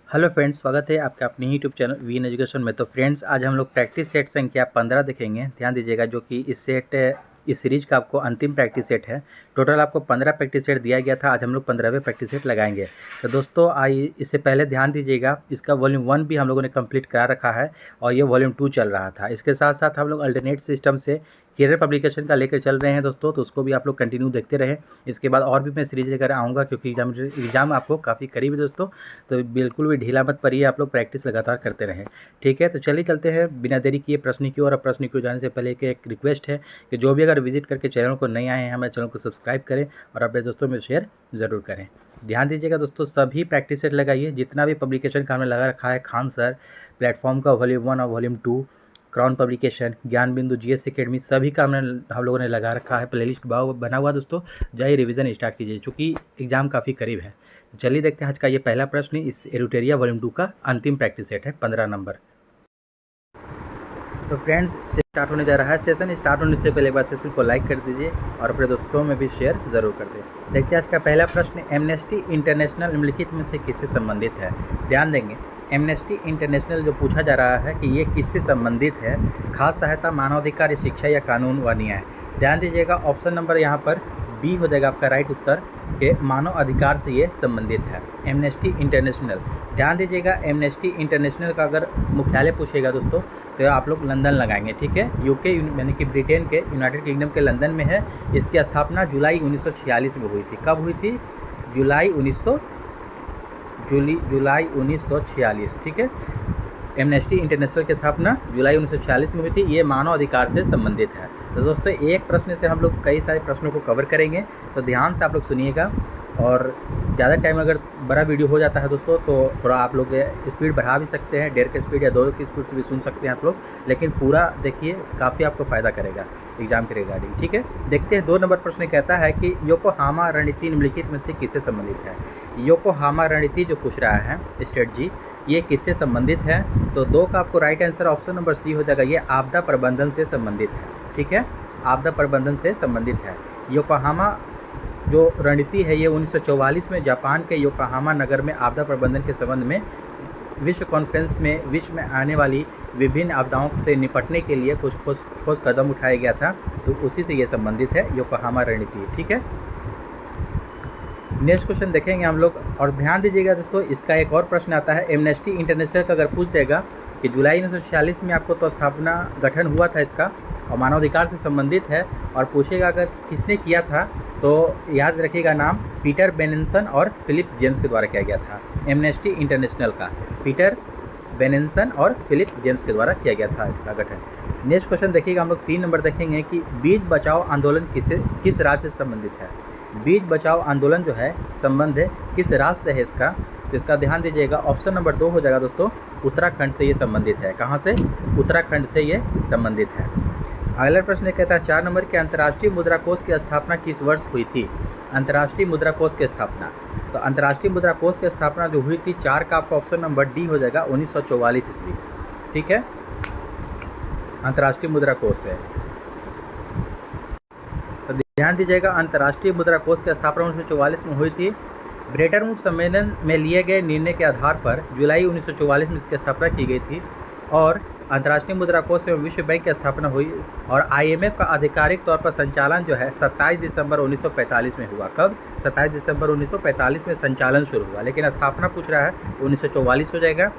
Hello friends, स्वागत है आपका अपने YouTube channel we in education में। तो फ्रेंड्स, आज हम लोग प्रैक्टिस सेट संख्या 15 देखेंगे। ध्यान दीजिएगा, जो कि इस सीरीज का आपको अंतिम प्रैक्टिस सेट है। टोटल आपको 15 प्रैक्टिस सेट दिया गया था। आज हम लोग 15वें प्रैक्टिस सेट लगाएंगे। तो दोस्तों, आइए इससे पहले ध्यान दीजिएगा, इसका वॉल्यूम 1 भी हम लोगों ने कंप्लीट करा रखा है और ये वॉल्यूम 2 चल रहा था। इसके साथ साथ हम लोग अल्टरनेट सिस्टम से कैरियर पब्लिकेशन का लेकर चल रहे हैं दोस्तों, तो उसको भी आप लोग कंटिन्यू देखते रहें। इसके बाद और भी मैं सीरीज लेकर आऊँगा, क्योंकि एग्जाम आपको काफ़ी करीब है दोस्तों। तो बिल्कुल भी ढीला मत पड़िए, आप लोग प्रैक्टिस लगातार करते रहें। ठीक है, तो चलिए चलते हैं बिना देरी किए प्रश्न की ओर। और प्रश्न की ओर जाने से पहले एक रिक्वेस्ट है कि जो भी अगर विजिट करके चैनल को नहीं आए हैं, हमारे चैनल को सब्सक्राइब करें और अपने दोस्तों में शेयर ज़रूर करें। ध्यान दीजिएगा दोस्तों, सभी प्रैक्टिस सेट लगाइए। जितना भी पब्लिकेशन का हमने लगा रखा है, खान सर प्लेटफॉर्म का वॉल्यूम 1 और वॉल्यूम 2, क्राउन पब्लिकेशन, ज्ञान बिंदु, जीएस एकेडमी, सभी का हम लोगों ने लगा रखा है। प्लेलिस्ट बना हुआ दोस्तों, जाइए रिवीजन स्टार्ट कीजिए, चूँकि एग्ज़ाम काफ़ी करीब है। तो चलिए देखते हैं आज का ये पहला प्रश्न। इस एरुटेरिया वॉल्यूम 2 का अंतिम प्रैक्टिस सेट है, 15 नंबर। तो फ्रेंड्स, स्टार्ट होने जा रहा है। सेशन स्टार्ट होने से पहले एक बार सेशन को लाइक कर दीजिए और अपने दोस्तों में भी शेयर ज़रूर कर दें। देखते हैं आज का पहला प्रश्न, एमनेस्टी इंटरनेशनल निम्नलिखित में से किससे संबंधित है। ध्यान देंगे, एमनेस्टी इंटरनेशनल जो पूछा जा रहा है कि ये किससे संबंधित है। खास सहायता, मानवाधिकार, शिक्षा या कानून व न्याय। ध्यान दीजिएगा, ऑप्शन नंबर यहाँ पर बी हो जाएगा आपका राइट उत्तर, के मानव अधिकार से ये संबंधित है। एमनेस्टी इंटरनेशनल, ध्यान दीजिएगा, एमनेस्टी इंटरनेशनल का अगर मुख्यालय पूछेगा दोस्तों, तो आप लोग लंदन लगाएंगे। ठीक है, यूके यानी कि ब्रिटेन के, यूनाइटेड किंगडम के लंदन में है। इसकी स्थापना जुलाई 1946 में हुई थी। कब हुई थी? जुलाई 1946। ठीक है, एमनेस्टी इंटरनेशनल की स्थापना जुलाई 1946 में हुई थी। ये मानव अधिकार से संबंधित है। तो दोस्तों, एक प्रश्न से हम लोग कई सारे प्रश्नों को कवर करेंगे, तो ध्यान से आप लोग सुनिएगा। और ज़्यादा टाइम अगर बड़ा वीडियो हो जाता है दोस्तों, तो थोड़ा आप लोग स्पीड बढ़ा भी सकते हैं, 1.5 की स्पीड या 2 की स्पीड से भी सुन सकते हैं आप लोग। लेकिन पूरा देखिए, काफ़ी आपको फ़ायदा करेगा एग्जाम के रिगार्डिंग। ठीक है, देखते हैं 2 नंबर प्रश्न कहता है कि योकोहामा रणनीति निम्नलिखित में से किससे संबंधित है। योकोहामा रणनीति जो पूछ रहा है स्ट्रेटजी, ये किससे संबंधित है। तो 2 का आपको right answer option number C हो जाएगा। ये आपदा प्रबंधन से संबंधित है। ठीक है, आपदा प्रबंधन से संबंधित है। योकोहामा जो रणनीति है, ये 1944 में जापान के योकोहामा नगर में आपदा प्रबंधन के संबंध में विश्व कॉन्फ्रेंस में विश्व में आने वाली विभिन्न आपदाओं से निपटने के लिए कुछ ठोस कदम उठाया गया था। तो उसी से ये संबंधित है, योकोहामा रणनीति। ठीक है, नेक्स्ट क्वेश्चन देखेंगे हम लोग। और ध्यान दीजिएगा दोस्तों, इसका एक और प्रश्न आता है, एमनेस्टी इंटरनेशनल का अगर पूछ देगा कि जुलाई 1946 में आपको तो स्थापना गठन हुआ था इसका, और मानवाधिकार से संबंधित है, और पूछेगा अगर किसने किया था, तो याद रखिएगा नाम पीटर बेनेंसन और फिलिप जेम्स के द्वारा किया गया था। एमनेस्टी इंटरनेशनल का पीटर बेनेंसन और फिलिप जेम्स के द्वारा किया गया था इसका गठन। नेक्स्ट क्वेश्चन देखिएगा, हम लोग 3 नंबर देखेंगे कि बीज बचाओ आंदोलन किस राज्य से संबंधित है। बीज बचाओ आंदोलन जो है, संबंध है किस राज्य से है इसका। तो इसका ध्यान दीजिएगा, ऑप्शन नंबर 2 हो जाएगा दोस्तों, उत्तराखंड से ये संबंधित है। कहाँ से? उत्तराखंड से ये संबंधित है। अगला प्रश्न कहता है 4 नंबर के, अंतर्राष्ट्रीय मुद्रा कोष की स्थापना किस वर्ष हुई थी। अंतर्राष्ट्रीय मुद्रा कोष की स्थापना, तो अंतर्राष्ट्रीय मुद्रा कोष की स्थापना जो हुई थी, 4 का आपका ऑप्शन नंबर डी हो जाएगा, 1944 ईस्वी। ठीक है, अंतर्राष्ट्रीय मुद्रा कोष है। तो ध्यान दीजिएगा, अंतर्राष्ट्रीय मुद्रा कोष की स्थापना 1944 में हुई थी। ब्रेटन वुड्स सम्मेलन में लिए गए निर्णय के आधार पर जुलाई 1944 में इसकी स्थापना की गई थी। और अंतर्राष्ट्रीय मुद्रा कोष एवं विश्व बैंक की स्थापना हुई, और आईएमएफ का आधिकारिक तौर पर संचालन जो है 27 दिसंबर 1945 में हुआ। कब? 27 दिसंबर 1945 में संचालन शुरू हुआ, लेकिन स्थापना पूछ रहा है 1944 हो जाएगा।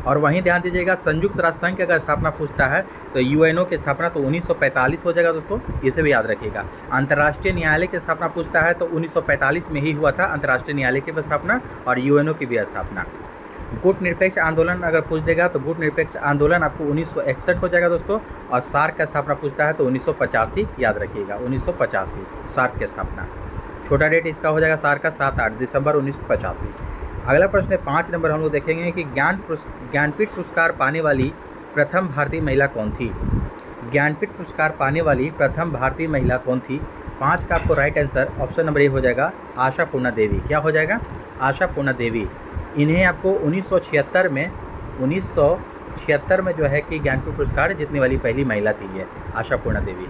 और वहीं ध्यान दीजिएगा, संयुक्त राष्ट्र संघ की अगर स्थापना पूछता है, तो यूएनओ की स्थापना तो 1945 हो जाएगा दोस्तों, इसे भी याद रखिएगा। अंतर्राष्ट्रीय न्यायालय की स्थापना पूछता है, तो 1945 में ही हुआ था अंतर्राष्ट्रीय न्यायालय की स्थापना और यूएनओ की भी स्थापना। गुट निरपेक्ष आंदोलन अगर पूछ देगा, तो गुट निरपेक्ष आंदोलन आपको 1961 हो जाएगा दोस्तों। और सार्क का स्थापना पूछता है, तो 1985 याद रखिएगा, 1985 सार्क की स्थापना। छोटा डेट इसका हो जाएगा सार्क का 7-8 दिसंबर 1985। अगला प्रश्न 5 नंबर हम लोग देखेंगे कि ज्ञानपीठ पुरस्कार पाने वाली प्रथम भारतीय महिला कौन थी। ज्ञानपीठ पुरस्कार पाने वाली प्रथम भारतीय महिला कौन थी। 5 का आपको right answer option number A हो जाएगा, आशा पूर्णा देवी। क्या हो जाएगा? आशा पूर्णा देवी। इन्हें आपको 1976 में जो है कि ज्ञानपीठ पुरस्कार जीतने वाली पहली महिला थी ये आशा पूर्णा देवी।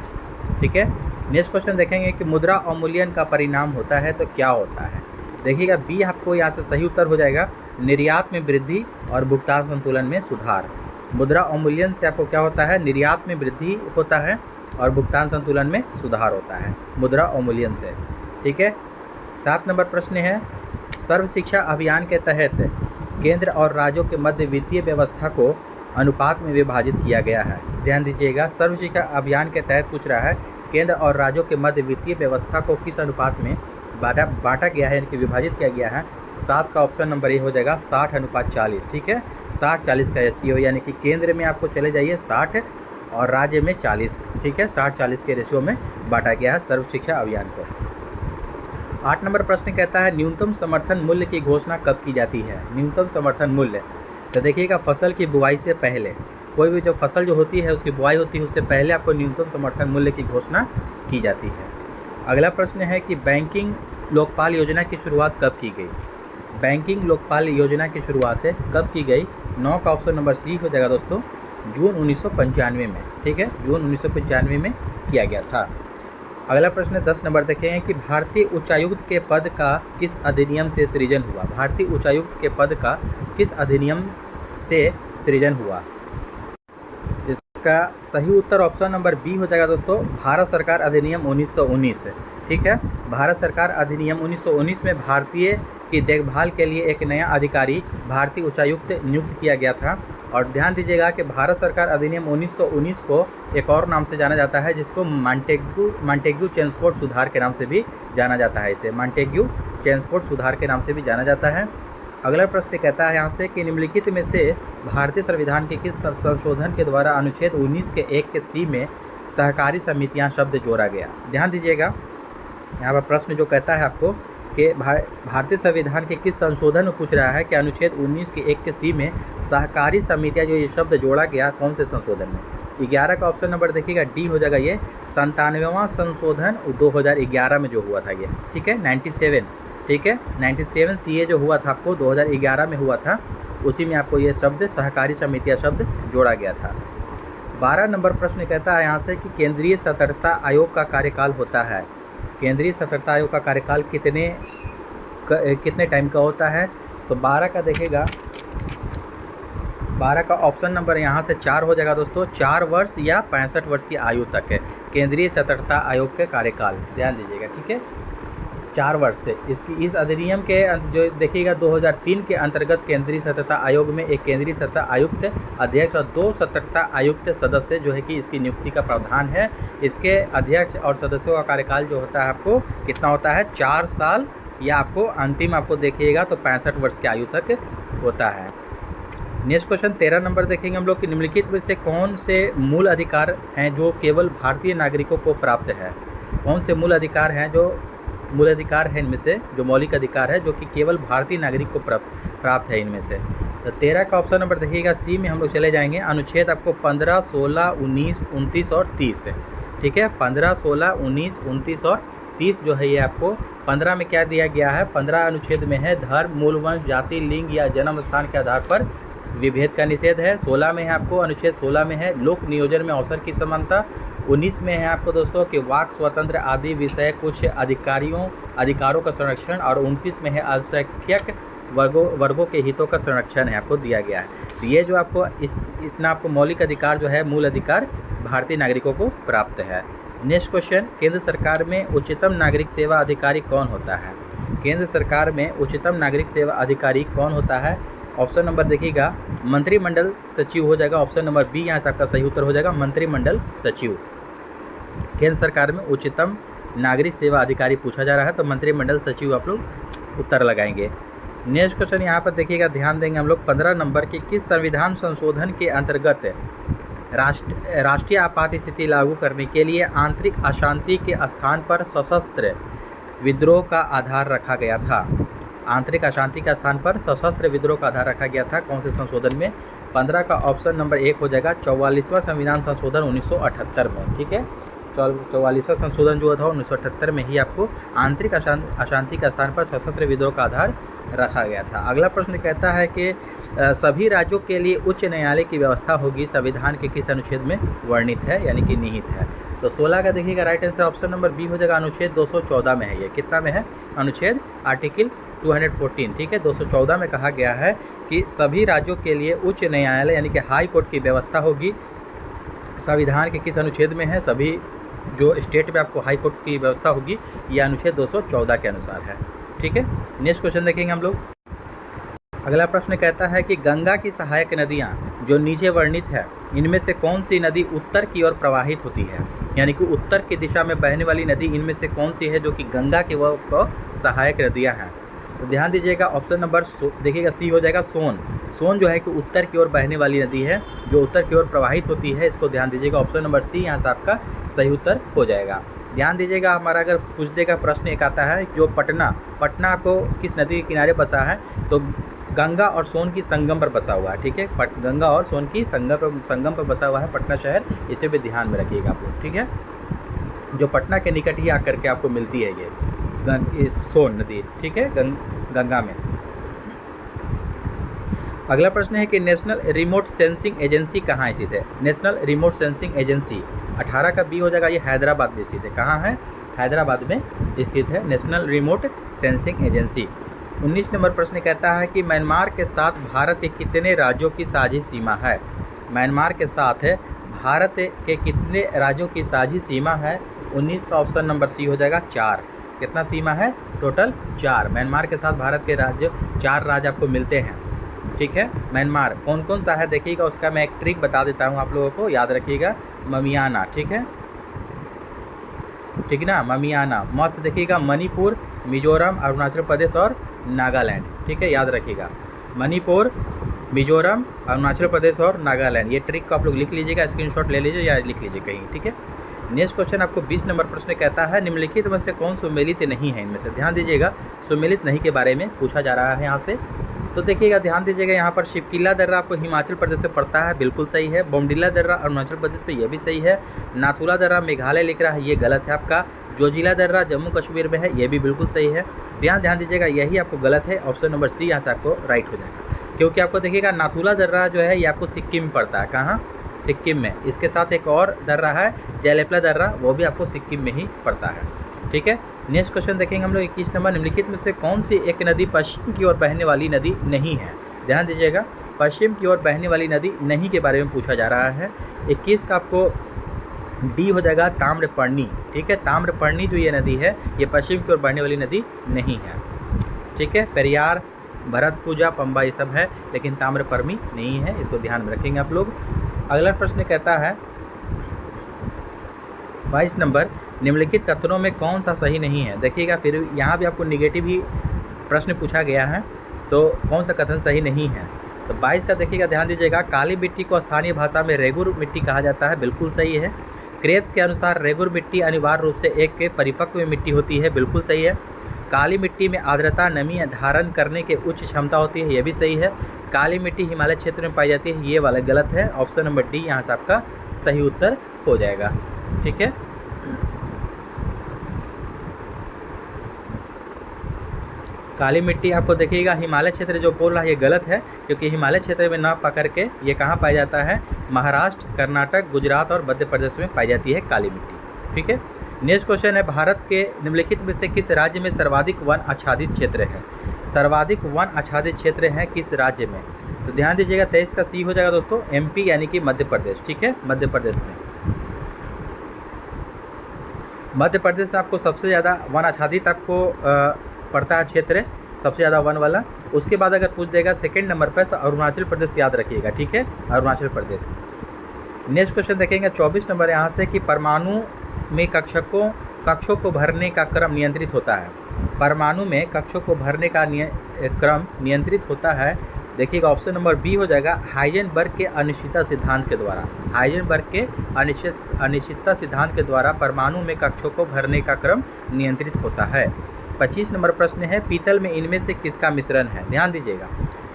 ठीक है, नेक्स्ट क्वेश्चन देखेंगे कि मुद्रा अवमूल्यन का परिणाम होता है तो क्या होता है। देखिएगा बी आपको यहाँ से सही उत्तर हो जाएगा, निर्यात में वृद्धि और भुगतान संतुलन में सुधार। मुद्रा अवमूल्यन से आपको क्या होता है, निर्यात में वृद्धि होता है और भुगतान संतुलन में सुधार होता है मुद्रा अवमूल्यन से। ठीक है। 7 नंबर प्रश्न है, सर्व शिक्षा अभियान के तहत केंद्र और राज्यों के मध्य वित्तीय व्यवस्था को अनुपात में विभाजित किया गया है। ध्यान दीजिएगा, सर्व शिक्षा अभियान के तहत पूछ रहा है केंद्र और राज्यों के मध्य वित्तीय व्यवस्था को किस अनुपात में बांटा गया है, यानी कि विभाजित किया गया है। 7 का ऑप्शन नंबर ए हो जाएगा 60:40। ठीक है, 60-40 का रेशियो, यानी कि केंद्र में आपको चले जाइए 60 और राज्य में 40। ठीक है, 60-40 के रेशियो में बांटा गया है सर्व शिक्षा अभियान को। 8 नंबर प्रश्न कहता है न्यूनतम समर्थन मूल्य की घोषणा कब की जाती है। न्यूनतम समर्थन मूल्य, तो देखिएगा फसल की बुआई से पहले, कोई भी जो फसल जो होती है उसकी बुआई होती है उससे पहले आपको न्यूनतम समर्थन मूल्य की घोषणा की जाती है। अगला प्रश्न है कि बैंकिंग लोकपाल योजना की शुरुआत कब की गई। बैंकिंग लोकपाल योजना की शुरुआत कब की गई। 9 का ऑप्शन नंबर सी हो जाएगा दोस्तों, जून 1995 में। ठीक है, जून 1995 में किया गया था। अगला प्रश्न 10 नंबर देखें कि भारतीय उच्चायुक्त के पद का किस अधिनियम से सृजन हुआ। भारतीय उच्चायुक्त के पद का किस अधिनियम से सृजन हुआ। इसका सही उत्तर ऑप्शन नंबर बी हो जाएगा दोस्तों, भारत सरकार अधिनियम 1919। ठीक है, भारत सरकार अधिनियम 1919 में भारतीय की देखभाल के लिए एक नया अधिकारी भारतीय उच्चायुक्त नियुक्त किया गया था। और ध्यान दीजिएगा कि भारत सरकार अधिनियम 1919 को एक और नाम से जाना जाता है जिसको मॉन्टेग्यू चेम्सफोर्ड सुधार के नाम से भी जाना जाता है। इसे मॉन्टेग्यू चेम्सफोर्ड सुधार के नाम से भी जाना जाता है। अगला प्रश्न कहता है यहाँ से कि निम्नलिखित में से भारतीय संविधान के किस संशोधन के द्वारा अनुच्छेद 19 के 1 के सी में सहकारी समितियाँ शब्द जोड़ा गया। ध्यान दीजिएगा, यहाँ पर प्रश्न जो कहता है आपको कि भारतीय संविधान के किस संशोधन में पूछ रहा है कि अनुच्छेद 19 के 1 के सी में सहकारी समितियाँ जो ये शब्द जोड़ा गया कौन से संशोधन में। 11 का ऑप्शन नंबर देखिएगा डी हो जाएगा, ये 97वां संशोधन 2011 में जो हुआ था ये। ठीक है, 97। ठीक है, 97 सीए जो हुआ था आपको 2011 में हुआ था, उसी में आपको ये शब्द सहकारी समितियाँ शब्द जोड़ा गया था। 12 नंबर प्रश्न कहता है यहाँ से कि केंद्रीय सतर्कता आयोग का कार्यकाल होता है। केंद्रीय सतर्कता आयोग का कार्यकाल कितने टाइम का होता है। तो 12 का देखेगा, 12 का ऑप्शन नंबर यहाँ से 4 हो जाएगा दोस्तों, 4 वर्ष या 65 वर्ष की आयु तक है केंद्रीय सतर्कता आयोग के कार्यकाल। ध्यान दीजिएगा, ठीक है, 4 वर्ष से। इस अधिनियम के जो देखिएगा 2003 के अंतर्गत केंद्रीय सतर्कता आयोग में एक केंद्रीय सतर्कता आयुक्त अध्यक्ष और 2 सतर्कता आयुक्त सदस्य जो है कि इसकी नियुक्ति का प्रावधान है। इसके अध्यक्ष और सदस्यों का कार्यकाल जो होता है आपको कितना होता है, 4 साल या आपको अंतिम आपको देखिएगा तो 65 वर्ष की आयु तक होता है। नेक्स्ट क्वेश्चन 13 नंबर देखेंगे हम लोग कि निम्नलिखित में से कौन से मूल अधिकार हैं जो केवल भारतीय नागरिकों को प्राप्त है। कौन से मूल अधिकार हैं जो मूल अधिकार है इनमें से, जो मौलिक अधिकार है जो कि केवल भारतीय नागरिक को प्राप्त है इनमें से। तो 13 का ऑप्शन नंबर देखिएगा सी में हम लोग चले जाएंगे। अनुच्छेद आपको 15, 16, 19, 29 और 30 है। ठीक है, 15, 16, 19, 29 और 30 जो है ये आपको 15 में क्या दिया गया है, 15 अनुच्छेद में है धर्म, मूल वंश, जाति, लिंग या जन्म स्थान के आधार पर विभेद का निषेध है। 16 में है आपको, अनुच्छेद 16 में है लोक नियोजन में अवसर की समानता। 19 में है आपको दोस्तों कि वाक स्वतंत्र आदि विषय कुछ अधिकारों का संरक्षण। और 29 में है अल्पसंख्यक वर्गों के हितों का संरक्षण है आपको दिया गया है। तो ये जो आपको इतना आपको मौलिक अधिकार जो है, मूल अधिकार भारतीय नागरिकों को प्राप्त है। नेक्स्ट क्वेश्चन, केंद्र सरकार में उच्चतम नागरिक सेवा अधिकारी कौन होता है। केंद्र सरकार में उच्चतम नागरिक सेवा अधिकारी कौन होता है। ऑप्शन नंबर देखिएगा मंत्रिमंडल सचिव हो जाएगा। ऑप्शन नंबर बी यहाँ से आपका सही उत्तर हो जाएगा, मंत्रिमंडल सचिव। केंद्र सरकार में उच्चतम नागरिक सेवा अधिकारी पूछा जा रहा है तो मंत्रिमंडल सचिव आप लोग उत्तर लगाएंगे। नेक्स्ट क्वेश्चन यहाँ पर देखिएगा, ध्यान देंगे हम लोग 15 नंबर की किस संविधान संशोधन के अंतर्गत राष्ट्रीय आपात स्थिति लागू करने के लिए आंतरिक अशांति के स्थान पर सशस्त्र विद्रोह का आधार रखा गया था। आंतरिक अशांति का स्थान पर सशस्त्र विद्रोह का आधार रखा गया था कौन से संशोधन में। 15 का ऑप्शन नंबर 1 हो जाएगा 44वां संविधान संशोधन 1978 में। ठीक है, 44वां संशोधन जो था 1978 में ही आपको आंतरिक अशांति का स्थान पर सशस्त्र विद्रोह का आधार रखा गया था। अगला प्रश्न कहता है कि सभी राज्यों के लिए उच्च न्यायालय की व्यवस्था होगी संविधान के किस अनुच्छेद में वर्णित है, यानी कि निहित है। तो 16 का देखिएगा right answer option number B हो जाएगा, अनुच्छेद 214 में है। ये कितना में है? अनुच्छेद आर्टिकल 214, ठीक है। 214 में कहा गया है कि सभी राज्यों के लिए उच्च न्यायालय यानी कि हाई कोर्ट की व्यवस्था होगी। संविधान के किस अनुच्छेद में है? सभी जो स्टेट में आपको हाई कोर्ट की व्यवस्था होगी, यह अनुच्छेद 214 के अनुसार है, ठीक है। नेक्स्ट क्वेश्चन देखेंगे हम लोग। अगला प्रश्न कहता है कि गंगा की सहायक नदियाँ जो नीचे वर्णित है, इनमें से कौन सी नदी उत्तर की ओर प्रवाहित होती है? यानी कि उत्तर की दिशा में बहने वाली नदी इनमें से कौन सी है जो कि गंगा की वो सहायक नदियाँ हैं? तो ध्यान दीजिएगा, ऑप्शन नंबर देखिएगा सी हो जाएगा सोन। सोन जो है कि उत्तर की ओर बहने वाली नदी है, जो उत्तर की ओर प्रवाहित होती है, इसको ध्यान दीजिएगा। ऑप्शन नंबर सी यहाँ से आपका सही उत्तर हो जाएगा। ध्यान दीजिएगा, हमारा अगर पूछ देगा प्रश्न एक आता है जो पटना को किस नदी के किनारे बसा है? तो गंगा और सोन की संगम पर बसा हुआ है, ठीक है। गंगा और सोन की संगम पर बसा हुआ है पटना शहर, इसे भी ध्यान में रखिएगा आप लोग, ठीक है। जो पटना के निकट ही आकर के आपको मिलती है ये सोन नदी, ठीक है, गंगा में। अगला प्रश्न है कि नेशनल रिमोट सेंसिंग एजेंसी कहाँ स्थित है? नेशनल रिमोट सेंसिंग एजेंसी 18 का बी हो जाएगा, ये हैदराबाद में स्थित है। कहाँ है? हैदराबाद में स्थित है national remote sensing agency. 19 number प्रश्न कहता है कि म्यांमार के साथ भारत के कितने राज्यों की साझी सीमा है? म्यांमार के साथ भारत के कितने राज्यों की साझी सीमा है? 19 का ऑप्शन नंबर सी हो जाएगा 4। कितना सीमा है? टोटल 4। म्यांमार के साथ भारत के 4 राज्य आपको मिलते हैं, ठीक है। म्यांमार कौन कौन सा है देखिएगा, उसका मैं एक ट्रिक बता देता हूँ आप लोगों को, याद रखिएगा। ममियाना, ठीक है, ठीक ना, ममियाना। मस्त देखिएगा, मणिपुर, मिजोरम, अरुणाचल प्रदेश और नागालैंड, ठीक है, याद रखिएगा। मणिपुर, मिजोरम, अरुणाचल प्रदेश और नागालैंड। ये ट्रिक को आप लोग लिख लीजिएगा, स्क्रीनशॉट ले लीजिए या लिख लीजिए कहीं, ठीक है। नेक्स्ट क्वेश्चन आपको 20 नंबर प्रश्न कहता है निम्नलिखित में से कौन सुमेलित नहीं है? इनमें से ध्यान दीजिएगा, सुमेलित नहीं के बारे में पूछा जा रहा है यहाँ से। तो देखिएगा, ध्यान दीजिएगा, यहाँ पर शिवकिला दर्रा आपको हिमाचल प्रदेश से पड़ता है, बिल्कुल सही है। बोमडिला दर्रा अरुणाचल प्रदेश पे, ये भी सही है। नाथुला दर्रा मेघालय लिख रहा है, ये गलत है आपका। जोजिला दर्रा जम्मू कश्मीर में है, ये भी बिल्कुल सही है। तो यहाँ ध्यान दीजिएगा, यही आपको गलत है। ऑप्शन नंबर सी यहाँ से आपको राइट हो जाएगा, क्योंकि आपको देखिएगा नाथुला दर्रा जो है ये आपको सिक्किम में पड़ता है। कहाँ? सिक्किम में। इसके साथ एक और दर्रा है जयलेपला दर्रा, वो भी आपको सिक्किम में ही पड़ता है, ठीक है। नेक्स्ट क्वेश्चन देखेंगे हम लोग 21 नंबर। निम्नलिखित में से कौन सी एक नदी पश्चिम की ओर बहने वाली नदी नहीं है? ध्यान दीजिएगा, पश्चिम की ओर बहने वाली नदी नहीं के बारे में पूछा जा रहा है। 21 का आपको डी हो जाएगा ताम्रपर्णी, ठीक है। ताम्रपर्णी जो ये नदी है ये पश्चिम की ओर बहने वाली नदी नहीं है, ठीक है। पेरियार, भरतपुजा, पंबा ये सब है, लेकिन ताम्रपर्णी नहीं है, इसको ध्यान में रखेंगे आप लोग। अगला प्रश्न कहता है 22 नंबर, निम्नलिखित कथनों में कौन सा सही नहीं है? देखिएगा, फिर यहाँ भी आपको निगेटिव ही प्रश्न पूछा गया है, तो कौन सा कथन सही नहीं है? तो 22 का देखिएगा, ध्यान दीजिएगा, काली मिट्टी को स्थानीय भाषा में रेगुर मिट्टी कहा जाता है, बिल्कुल सही है। क्रेब्स के अनुसार रेगुर मिट्टी अनिवार्य रूप से एक के परिपक्व मिट्टी होती है, बिल्कुल सही है। काली मिट्टी में आर्द्रता, नमी धारण करने के उच्च क्षमता होती है, ये भी सही है। काली मिट्टी हिमालय क्षेत्र में पाई जाती है, ये वाला गलत है। ऑप्शन नंबर डी यहाँ से आपका सही उत्तर हो जाएगा, ठीक है। काली मिट्टी आपको देखिएगा हिमालय क्षेत्र जो बोल रहा है ये गलत है, क्योंकि हिमालय क्षेत्र में ना पकड़ के ये कहाँ पाया जाता है? महाराष्ट्र, कर्नाटक, गुजरात और मध्य प्रदेश में पाई जाती है काली मिट्टी, ठीक है। नेक्स्ट क्वेश्चन है, भारत के निम्नलिखित में से किस राज्य में सर्वाधिक वन आच्छादित क्षेत्र है? सर्वाधिक वन आच्छादित क्षेत्र हैं किस राज्य में? तो ध्यान दीजिएगा, 23 का सी हो जाएगा दोस्तों, एमपी यानी कि मध्य प्रदेश, ठीक है, मध्य प्रदेश में। मध्य प्रदेश में आपको सबसे ज़्यादा वन आच्छादित आपको पड़ता है क्षेत्र, सबसे ज़्यादा वन वाला। उसके बाद अगर पूछ देगा सेकंड नंबर पर तो अरुणाचल प्रदेश याद रखिएगा, ठीक है, अरुणाचल प्रदेश। नेक्स्ट क्वेश्चन देखेंगे 24 नंबर यहाँ से कि परमाणु में कक्षों को भरने का क्रम नियंत्रित होता है। परमाणु में कक्षों को भरने का क्रम नियंत्रित होता है, देखिएगा ऑप्शन नंबर बी हो जाएगा, हाइजेनबर्ग के अनिश्चितता सिद्धांत के द्वारा। हाइजेनबर्ग के अनिश्चितता सिद्धांत के द्वारा परमाणु में कक्षों को भरने का क्रम नियंत्रित होता है। 25 नंबर प्रश्न है, पीतल में इनमें से किसका मिश्रण है? ध्यान दीजिएगा,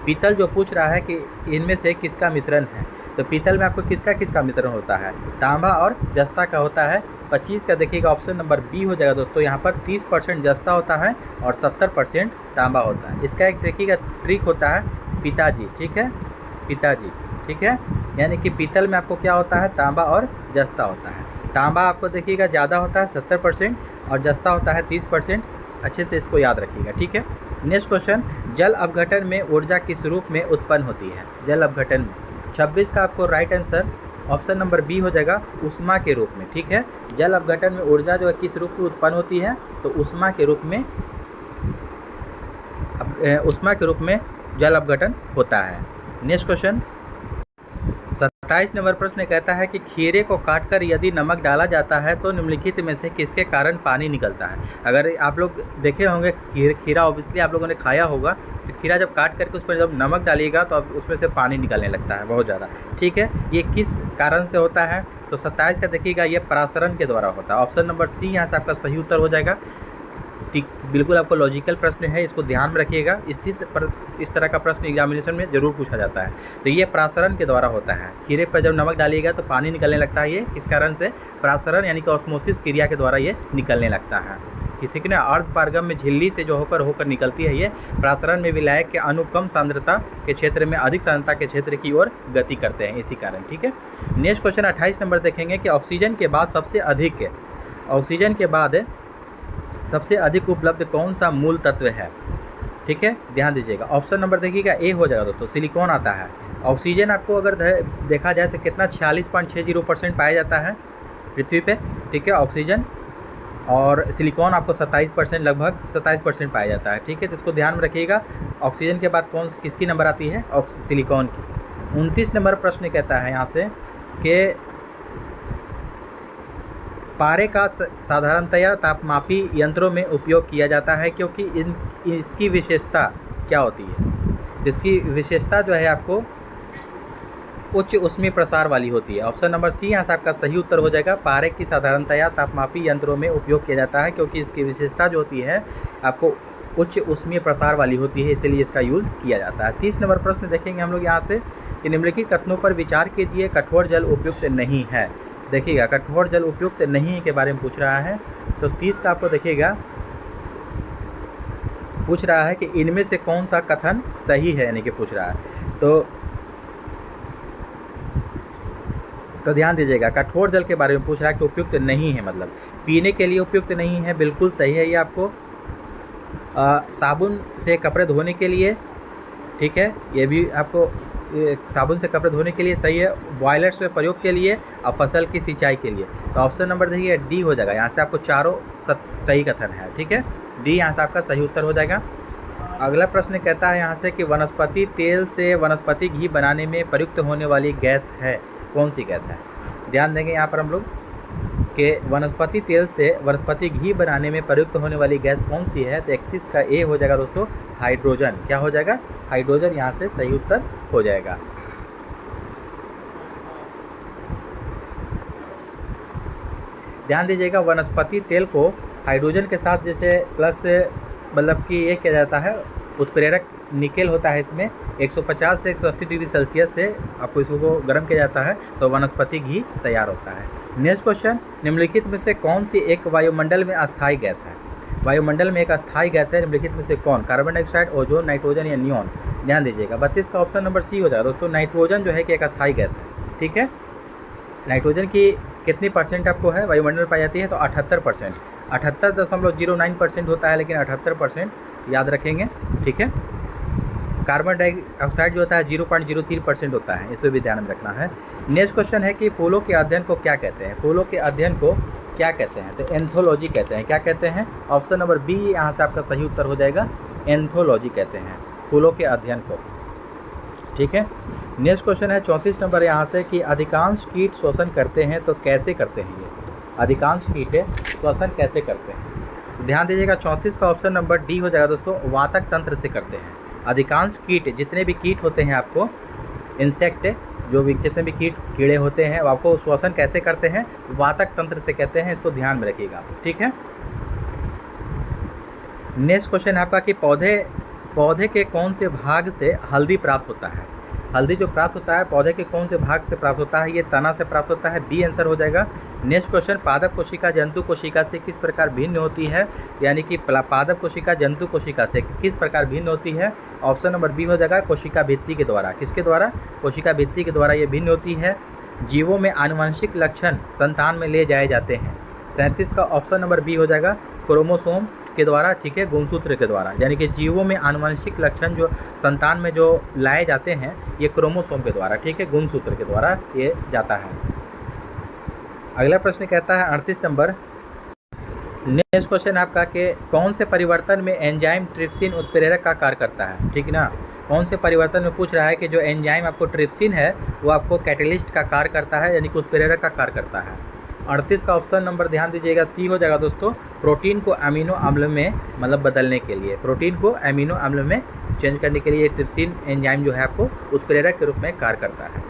पीतल जो पूछ रहा है कि इनमें से किसका मिश्रण है, तो पीतल में आपको किसका मिश्रण होता है? तांबा और जस्ता का होता है। 25 का देखिएगा ऑप्शन नंबर बी हो जाएगा दोस्तों, यहाँ पर 30% जस्ता होता है और 70% तांबा होता है। इसका एक देखिएगा ट्रिक होता है पिताजी, ठीक है, पिताजी, ठीक है, यानी कि पीतल में आपको क्या होता है? तांबा और जस्ता होता है। तांबा आपको देखिएगा ज़्यादा होता है 70% और जस्ता होता है 30%। अच्छे से इसको याद रखिएगा, ठीक है। नेक्स्ट क्वेश्चन, जल अपघटन में ऊर्जा किस रूप में उत्पन्न होती है? जल अपघटन में 26 का आपको right answer option number B हो जाएगा, ऊष्मा के रूप में, ठीक है। जल अपघटन में ऊर्जा जो है किस रूप में उत्पन्न होती है? तो ऊष्मा के रूप में, ऊष्मा के रूप में जल अपघटन होता है। नेक्स्ट क्वेश्चन 27 नंबर प्रश्न कहता है कि खीरे को काटकर यदि नमक डाला जाता है तो निम्नलिखित में से किसके कारण पानी निकलता है? अगर आप लोग देखे होंगे खीरा ऑब्वियसली आप लोगों ने खाया होगा, तो खीरा जब काट करके उस पर जब नमक डालिएगा तो अब उसमें से पानी निकलने लगता है बहुत ज़्यादा, ठीक है। ये किस कारण से होता है? तो 27 का देखिएगा, ये परासरण के द्वारा होता है। ऑप्शन नंबर सी यहाँ से आपका सही उत्तर हो जाएगा, ठीक। बिल्कुल आपको लॉजिकल प्रश्न है, इसको ध्यान में रखिएगा। इस तरह का प्रश्न एग्जामिनेशन में ज़रूर पूछा जाता है। तो ये प्रासरण के द्वारा होता है। खीरे पर जब नमक डालिएगा तो पानी निकलने लगता है। ये किस कारण से? प्रासरण यानी कि ऑस्मोसिस क्रिया के द्वारा ये निकलने लगता है, ठीक है ना। अर्ध पारगम में झिल्ली से जो होकर निकलती है, ये प्रासरण में विलायक के अणु कम सांद्रता के क्षेत्र में अधिक सांद्रता के क्षेत्र की ओर गति करते हैं, इसी कारण, ठीक है। नेक्स्ट क्वेश्चन 28 नंबर देखेंगे कि ऑक्सीजन के बाद सबसे अधिक उपलब्ध कौन सा मूल तत्व है? ठीक है, ध्यान दीजिएगा। ऑप्शन नंबर देखिएगा ए हो जाएगा दोस्तों, सिलिकॉन आता है। ऑक्सीजन आपको अगर देखा जाए तो कितना 46.60% पाया जाता है पृथ्वी पे, ठीक है, ऑक्सीजन। और सिलिकॉन आपको 27%, लगभग 27% पाया जाता है, ठीक है। तो इसको ध्यान में रखिएगा। ऑक्सीजन के बाद किसकी नंबर आती है? सिलिकॉन की। 29 नंबर प्रश्न कहता है यहाँ से कि पारे का साधारणतया तापमापी यंत्रों में उपयोग किया जाता है क्योंकि इसकी विशेषता क्या होती है? इसकी विशेषता जो है आपको उच्च ऊष्मीय प्रसार वाली होती है। ऑप्शन नंबर सी यहाँ से आपका सही उत्तर हो जाएगा। पारे की साधारणतया तापमापी यंत्रों में उपयोग किया जाता है क्योंकि इसकी विशेषता जो होती है आपको उच्च ऊष्मीय प्रसार वाली होती है, इसलिए इसका यूज़ किया जाता है। 30 नंबर प्रश्न देखेंगे हम लोग यहाँ से कि निम्नलिखित कथनों पर विचार कीजिए। कठोर जल उपयुक्त नहीं है। देखिएगा, कठोर जल उपयुक्त नहीं के बारे में पूछ रहा है। तो 30 का आपको देखिएगा पूछ रहा है कि इनमें से कौन सा कथन सही है, यानी कि पूछ रहा है। तो ध्यान दीजिएगा, कठोर जल के बारे में पूछ रहा है कि उपयुक्त नहीं है, मतलब पीने के लिए उपयुक्त नहीं है, बिल्कुल सही है ये आपको। साबुन से कपड़े धोने के लिए, ठीक है, ये भी आपको साबुन से कपड़े धोने के लिए सही है। बॉयलर्स में प्रयोग के लिए और फसल की सिंचाई के लिए। तो ऑप्शन नंबर देखिए डी हो जाएगा। यहाँ से आपको चारों सही कथन है, ठीक है। डी यहाँ से आपका सही उत्तर हो जाएगा। अगला प्रश्न कहता है यहाँ से कि वनस्पति तेल से वनस्पति घी बनाने में प्रयुक्त होने वाली गैस है, कौन सी गैस है? ध्यान देंगे यहाँ पर हम लोग कि वनस्पति तेल से वनस्पति घी बनाने में प्रयुक्त होने वाली गैस कौन सी है? तो 31 का ए हो जाएगा दोस्तों, हाइड्रोजन। क्या हो जाएगा? हाइड्रोजन यहाँ से सही उत्तर हो जाएगा। ध्यान दीजिएगा, वनस्पति तेल को हाइड्रोजन के साथ जैसे प्लस मतलब कि ये किया जाता है, उत्प्रेरक निकेल होता है इसमें, 150 से 180 डिग्री सेल्सियस से आपको इसको गर्म किया जाता है तो वनस्पति घी तैयार होता है। नेक्स्ट क्वेश्चन, निम्नलिखित में से कौन सी एक वायुमंडल में अस्थायी गैस है? वायुमंडल में एक अस्थायी गैस है, निम्नलिखित में से कौन? कार्बन डाइऑक्साइड, ओजोन, नाइट्रोजन या नियॉन? ध्यान दीजिएगा, 32 का ऑप्शन नंबर सी हो जाएगा दोस्तों। नाइट्रोजन जो है कि एक अस्थायी गैस है, ठीक है। नाइट्रोजन की कितनी परसेंट आपको है वायुमंडल में पाई जाती है? तो 78%, 78.09% होता है, लेकिन 78% याद रखेंगे, ठीक है। कार्बन डाइऑक्साइड जो होता है 0.03% होता है, इसे भी ध्यान में रखना है। नेक्स्ट क्वेश्चन है कि फूलों के अध्ययन को क्या कहते हैं? फूलों के अध्ययन को क्या कहते हैं? तो एंथोलॉजी कहते हैं। क्या कहते हैं? ऑप्शन नंबर बी यहाँ से आपका सही उत्तर हो जाएगा, एंथोलॉजी कहते हैं फूलों के अध्ययन को, ठीक है। नेक्स्ट क्वेश्चन है 34 नंबर यहाँ से कि अधिकांश कीट श्वसन करते हैं तो कैसे करते हैं? ये अधिकांश कीट श्वसन कैसे करते हैं? ध्यान दीजिएगा, 34 का ऑप्शन नंबर डी हो जाएगा दोस्तों, वातक तंत्र से करते हैं। अधिकांश कीट, जितने भी कीट होते हैं आपको, इंसेक्ट जो भी जितने भी कीड़े होते हैं, वो आपको श्वसन कैसे करते हैं? वातक तंत्र से कहते हैं, इसको ध्यान में रखिएगा, ठीक है। नेक्स्ट क्वेश्चन है आपका कि पौधे के कौन से भाग से हल्दी प्राप्त होता है? हल्दी जो प्राप्त होता है पौधे के कौन से भाग से प्राप्त होता है? ये तना से प्राप्त होता है, बी आंसर हो जाएगा। नेक्स्ट क्वेश्चन, पादप कोशिका जंतु कोशिका से किस प्रकार भिन्न होती है? यानी कि पादप कोशिका जंतु कोशिका से किस प्रकार भिन्न होती है? ऑप्शन नंबर बी हो जाएगा, कोशिका भित्ति के द्वारा। किसके द्वारा? कोशिका भित्ति के द्वारा ये भिन्न होती है। जीवों में आनुवंशिक लक्षण संतान में ले जाए जाते हैं? 37 का ऑप्शन नंबर बी हो जाएगा क्रोमोसोम के द्वारा, ठीक है, गुणसूत्र के द्वारा। यानी कि जीवों में आनुवंशिक लक्षण जो संतान में जो लाए जाते हैं ये क्रोमोसोम के द्वारा, ठीक है, गुणसूत्र के द्वारा ये जाता है। अगला प्रश्न कहता है 38 नंबर, नेक्स्ट क्वेश्चन आपका कि कौन से परिवर्तन में एंजाइम ट्रिप्सिन उत्प्रेरक का कार्य करता है, ठीक ना। कौन से परिवर्तन में पूछ रहा है कि जो एंजाइम आपको ट्रिप्सिन है वो आपको कैटेलिस्ट का कार्य करता है, यानी कि उत्प्रेरक का कार्य करता है। 38 का ऑप्शन नंबर ध्यान दीजिएगा सी हो जाएगा दोस्तों, प्रोटीन को अमीनो अम्ल में मतलब बदलने के लिए, प्रोटीन को अमीनो अम्ल में चेंज करने के लिए ट्रिप्सिन एंजाइम जो है आपको उत्प्रेरक के रूप में कार्य करता है।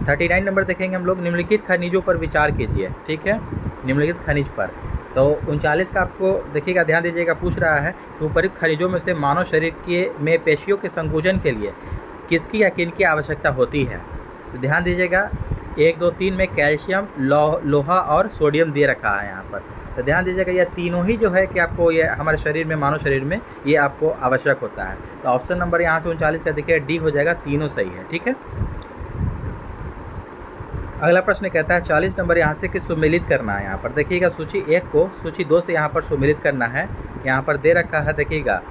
39 नंबर देखेंगे हम लोग, निम्नलिखित खनिजों पर विचार कीजिए, ठीक है, निम्नलिखित खनिज पर। तो 39 का आपको देखिएगा, ध्यान दीजिएगा, पूछ रहा है कि उपरोक्त खनिजों में से मानव शरीर के में पेशियों के संकुचन के लिए किसकी या किन की आवश्यकता होती है। तो ध्यान दीजिएगा 1, 2, 3 में कैल्शियम, लोहा और सोडियम दे रखा है यहाँ पर। तो ध्यान दीजिएगा यह तीनों ही जो है कि आपको ये हमारे शरीर में, मानव शरीर में ये आपको आवश्यक होता है। तो ऑप्शन नंबर यहाँ से 39 का देखिए डी हो जाएगा, तीनों सही है, ठीक है। अगला प्रश्न कहता है 40 नंबर यहाँ से कि सुमेलित करना है। यहाँ पर देखिएगा सूची 1 को सूची 2 से यहाँ पर सुमेलित करना है। यहाँ पर दे रखा है, देखिएगा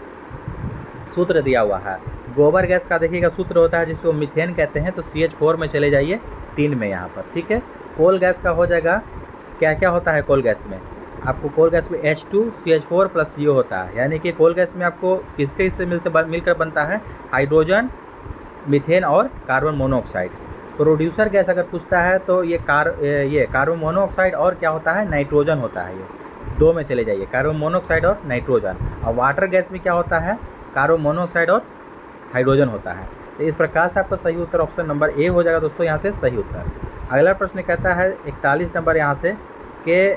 सूत्र दिया हुआ है। गोबर गैस का देखिएगा सूत्र होता है जिसको मीथेन कहते हैं, तो CH4 में चले जाइए 3 में यहाँ पर, ठीक है। कोल गैस का हो जाएगा, क्या क्या होता है कोल गैस में, आपको कोल गैस में H2CH4 + CO होता है। यानी कि कोल गैस में आपको किसके हिस्से मिलकर बनता है, हाइड्रोजन, मीथेन और कार्बन मोनोऑक्साइड। प्रोड्यूसर गैस अगर पूछता है तो ये कार्बन मोनोऑक्साइड और क्या होता है, नाइट्रोजन होता है। ये 2 में चले जाइए, कार्बन मोनोऑक्साइड और नाइट्रोजन। और वाटर गैस में क्या होता है, कार्बन मोनोऑक्साइड और हाइड्रोजन होता है। तो इस प्रकार से आपका सही उत्तर ऑप्शन नंबर ए हो जाएगा दोस्तों, यहाँ से सही उत्तर। अगला प्रश्न कहता है 41 नंबर यहाँ से कि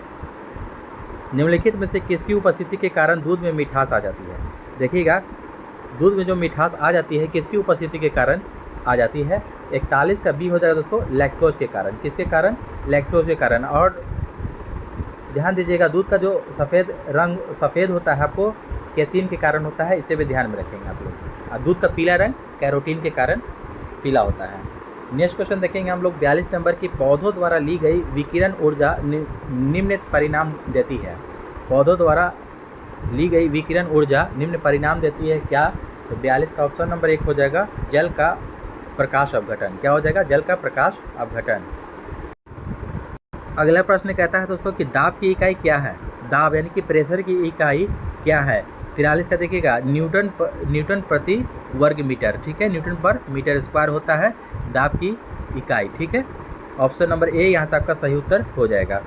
निम्नलिखित में से किसकी उपस्थिति के कारण दूध में मिठास आ जाती है। देखिएगा दूध में जो मिठास आ जाती है किसकी उपस्थिति के कारण आ जाती है। 41 का बी हो जाएगा दोस्तों, लैक्टोज के कारण। किसके कारण, लैक्टोज के कारण। और ध्यान दीजिएगा दूध का जो सफ़ेद रंग सफ़ेद होता है आपको कैसीन के कारण होता है, इसे भी ध्यान में रखेंगे आप लोग। और दूध का पीला रंग कैरोटीन के कारण पीला होता है। नेक्स्ट क्वेश्चन देखेंगे हम लोग 42 नंबर की, पौधों द्वारा ली गई विकिरण ऊर्जा निम्न परिणाम देती है। पौधों द्वारा ली गई विकिरण ऊर्जा निम्न परिणाम देती है क्या। तो 42 का ऑप्शन नंबर 1 हो जाएगा, जल का प्रकाश अपघटन। क्या हो जाएगा, जल का प्रकाश अपघटन। अगला प्रश्न कहता है दोस्तों कि दाब की इकाई क्या है। दाब यानी कि प्रेशर की इकाई क्या है। 43 का देखिएगा न्यूटन प्रति वर्ग मीटर, ठीक है, न्यूटन पर मीटर स्क्वायर होता है दाब की इकाई, ठीक है। ऑप्शन नंबर ए यहाँ से आपका सही उत्तर हो जाएगा।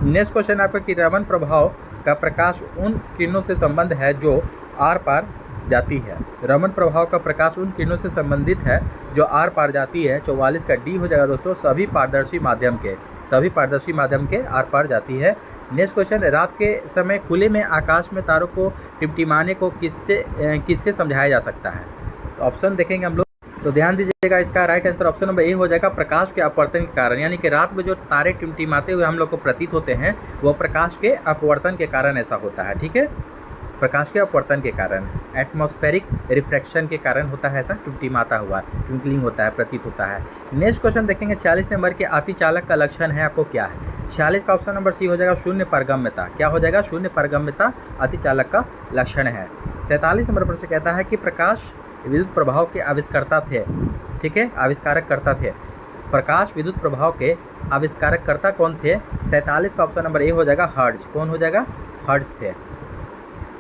नेक्स्ट क्वेश्चन आपका कि रमन प्रभाव का प्रकाश उन किरणों से संबंध है जो आर पार जाती है। रमन प्रभाव का प्रकाश उन किरणों से संबंधित है जो आर पार जाती है। 44 का डी हो जाएगा दोस्तों, सभी पारदर्शी माध्यम के आर पार जाती है। नेक्स्ट क्वेश्चन, रात के समय खुले में आकाश में तारों को टिमटिमाने को किससे समझाया जा सकता है। तो ऑप्शन देखेंगे हम लोग, तो ध्यान दीजिएगा इसका right answer option number A हो जाएगा, प्रकाश के अपवर्तन के कारण। यानी कि रात में जो तारे टिमटिमाते हुए हम लोग को प्रतीत होते हैं वो प्रकाश के अपवर्तन के कारण ऐसा होता है, ठीक है, प्रकाश के अपवर्तन के कारण, एटमॉस्फेरिक रिफ्रैक्शन के कारण होता है ऐसा, टिमटिमाता हुआ, ट्विंकलिंग होता है, प्रतीत होता है। नेक्स्ट क्वेश्चन देखेंगे 40 नंबर के, अतिचालक का लक्षण है आपको क्या है। 46 का ऑप्शन नंबर सी हो जाएगा, शून्य पारगम्यता। क्या हो जाएगा, शून्य पारगम्यता अतिचालक का लक्षण है। 47 नंबर पर से कहता है कि प्रकाश विद्युत प्रभाव के आविष्कर्ता थे, ठीक है, आविष्कारकर्ता थे। प्रकाश विद्युत प्रभाव के आविष्कारकर्ता कौन थे। 47 का ऑप्शन नंबर ए हो जाएगा, हर्ट्ज। कौन हो जाएगा, हर्ट्ज थे।